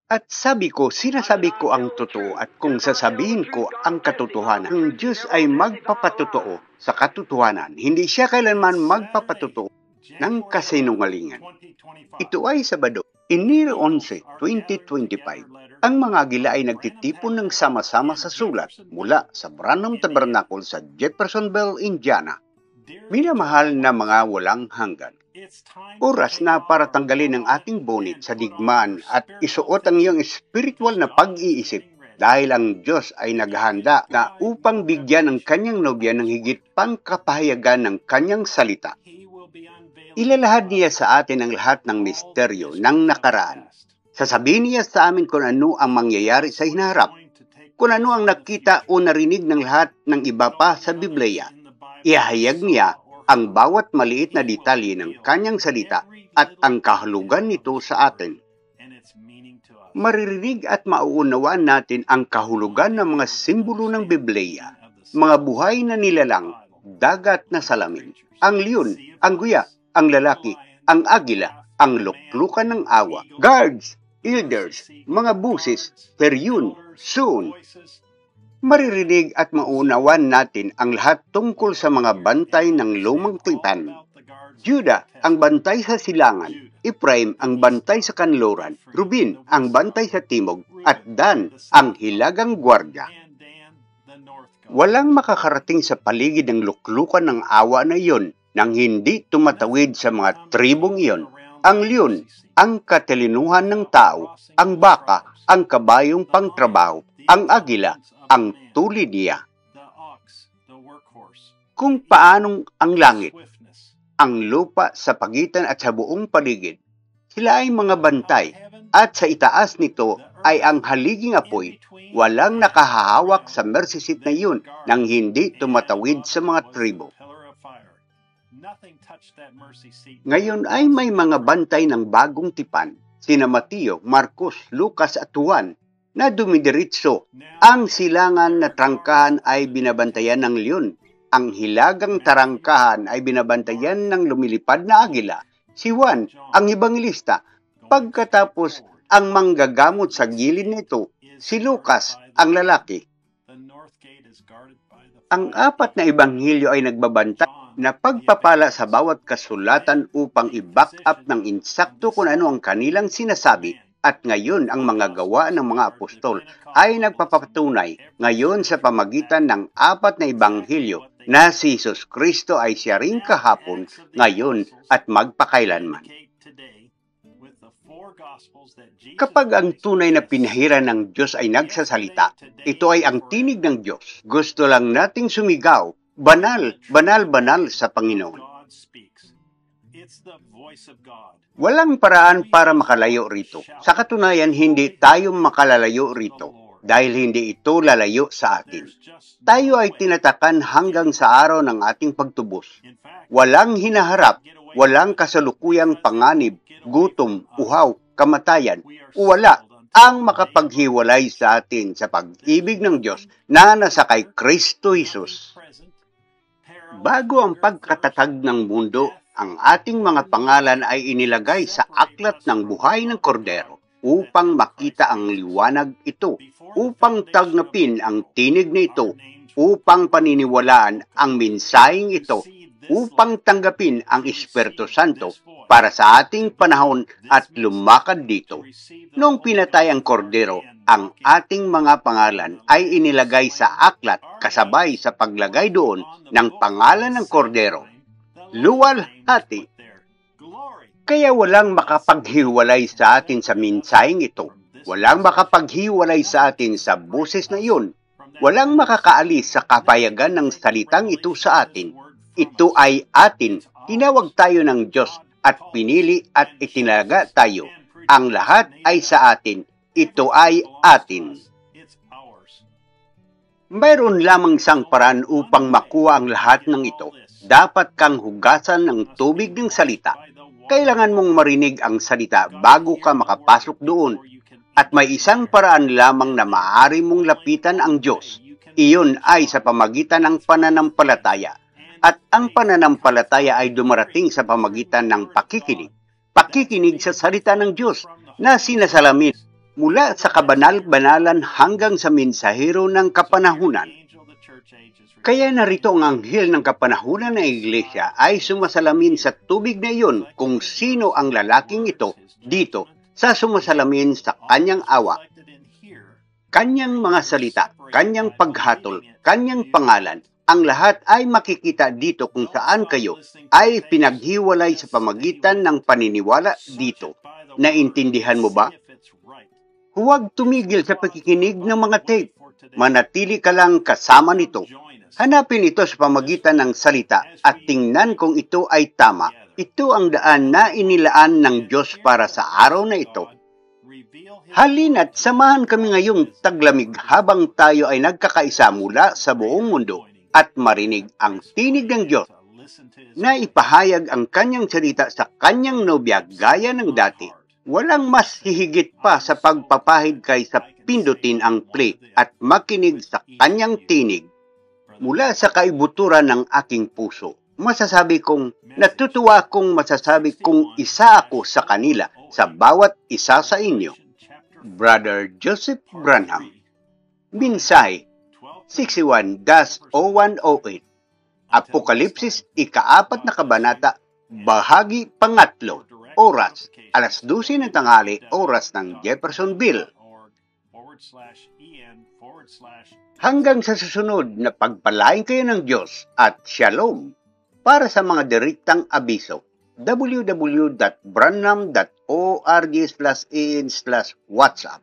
At sabi ko, sinasabi ko ang totoo at kung sasabihin ko ang katotohanan, ang Diyos ay magpapatotoo sa katotohanan. Hindi siya kailanman magpapatotoo ng kasinungalingan. Ito ay Sabado, Enero 11, 2025. Ang mga agila ay nagtitipon ng sama-sama sa sulat mula sa Branham Tabernacle sa Jeffersonville, Indiana. Minamahal na mga walang hanggan. Oras na para tanggalin ang ating bonit sa digmaan at isuot ang iyong spiritual na pag-iisip dahil ang Diyos ay naghahanda na upang bigyan ang kanyang nobya ng higit pang kapahayagan ng kanyang salita. Ilalahad niya sa atin ang lahat ng misteryo ng nakaraan. Sasabihin niya sa amin kung ano ang mangyayari sa hinaharap, kung ano ang nakita o narinig ng lahat ng iba pa sa Biblia. Ihahayag niya ang bawat maliit na detalye ng kanyang salita at ang kahulugan nito sa atin. Maririnig at mauunawaan natin ang kahulugan ng mga simbolo ng Biblia, mga buhay na nilalang, dagat na salamin, ang leon, ang guya, ang lalaki, ang agila, ang luklukan ng awa, guards, elders, mga busis, peryun, soon. Maririnig at maunawan natin ang lahat tungkol sa mga bantay ng lumang tipan. Judah ang bantay sa silangan, Ephraim ang bantay sa kanluran, Reuben ang bantay sa timog, at Dan ang hilagang gwardya. Walang makakarating sa paligid ng luklukan ng awa na iyon nang hindi tumatawid sa mga tribong iyon. Ang leon, ang katalinuhan ng tao, ang baka, ang kabayong pangtrabaho, ang agila, ang tulid niya. Kung paanong ang langit, ang lupa sa pagitan at sa buong paligid, sila ay mga bantay at sa itaas nito ay ang haliging apoy, walang nakahahawak sa mercy seat na iyon nang hindi tumatawid sa mga tribo. Ngayon ay may mga bantay ng bagong tipan, sina Mateo, Marcos, Lucas at Juan, na dumidiritso. Ang silangan na trangkahan ay binabantayan ng leon. Ang hilagang tarangkahan ay binabantayan ng lumilipad na agila. Si Juan, ang ebanghelista. Pagkatapos, ang manggagamot sa gilid nito, si Lucas, ang lalaki. Ang apat na ebanghelyo ay nagbabantay na pagpapala sa bawat kasulatan upang i-back up ng insakto kung ano ang kanilang sinasabi. At ngayon, ang mga gawa ng mga apostol ay nagpapatunay ngayon sa pamagitan ng apat na ebanghelyo na si Jesus Kristo ay siya ring kahapon, ngayon at magpakailanman. Kapag ang tunay na pinahiran ng Diyos ay nagsasalita, ito ay ang tinig ng Diyos. Gusto lang nating sumigaw, banal, banal, banal sa Panginoon. Walang paraan para makalayo rito. Sa katunayan, hindi tayo makalalayo rito dahil hindi ito lalayo sa atin. Tayo ay tinatakan hanggang sa araw ng ating pagtubos. Walang hinaharap, walang kasalukuyang panganib, gutom, uhaw, kamatayan, o wala ang makapaghiwalay sa atin sa pag-ibig ng Diyos na nasa kay Kristo Jesus. Bago ang pagkatatag ng mundo, ang ating mga pangalan ay inilagay sa aklat ng buhay ng kordero upang makita ang liwanag ito, upang tagnapin ang tinig na ito, upang paniniwalaan ang mensaheng ito, upang tanggapin ang Espiritu Santo para sa ating panahon at lumakad dito. Noong pinatay ang kordero, ang ating mga pangalan ay inilagay sa aklat kasabay sa paglagay doon ng pangalan ng kordero. Luwalhati. Kaya walang makapaghiwalay sa atin sa mensaheng ito. Walang makapaghiwalay sa atin sa boses na iyon. Walang makakaalis sa kapayagan ng salitang ito sa atin. Ito ay atin. Tinawag tayo ng Diyos at pinili at itinalaga tayo. Ang lahat ay sa atin. Ito ay atin. Mayroon lamang isang paraan upang makuha ang lahat ng ito. Dapat kang hugasan ng tubig ng salita. Kailangan mong marinig ang salita bago ka makapasok doon. At may isang paraan lamang na maaari mong lapitan ang Diyos. Iyon ay sa pamagitan ng pananampalataya. At ang pananampalataya ay dumarating sa pamagitan ng pakikinig. Pakikinig sa salita ng Diyos na sinasalamin Mula sa kabanal-banalan hanggang sa mensahero ng kapanahunan. Kaya narito ang anghel ng kapanahunan ng iglesia ay sumasalamin sa tubig na iyon kung sino ang lalaking ito dito sa sumasalamin sa kanyang awa. Kanyang mga salita, kanyang paghatol, kanyang pangalan, ang lahat ay makikita dito kung saan kayo ay pinaghiwalay sa pamagitan ng paniniwala dito. Naintindihan mo ba? Huwag tumigil sa pakikinig ng mga tape. Manatili ka lang kasama nito. Hanapin ito sa pamagitan ng salita at tingnan kung ito ay tama. Ito ang daan na inilaan ng Diyos para sa araw na ito. Halina't samahan kami ngayong taglamig habang tayo ay nagkakaisa mula sa buong mundo at marinig ang tinig ng Diyos na ipahayag ang kanyang salita sa kanyang nobya gaya ng dati. Walang mas hihigit pa sa pagpapahid kaysa pindutin ang play at makinig sa kanyang tinig. Mula sa kaibuturan ng aking puso, masasabi kong natutuwa kong masasabi kong isa ako sa kanila sa bawat isa sa inyo. Brother Joseph Branham. Mensahe 61-0108 Apokalipsis ika-4 na kabanata, bahagi pangatlo. Oras, alas 12 ng tanghali, oras ng Jeffersonville. Hanggang sa susunod na pagpalain kayo ng Diyos at Shalom. Para sa mga direktang abiso, www.branham.org/in/WhatsApp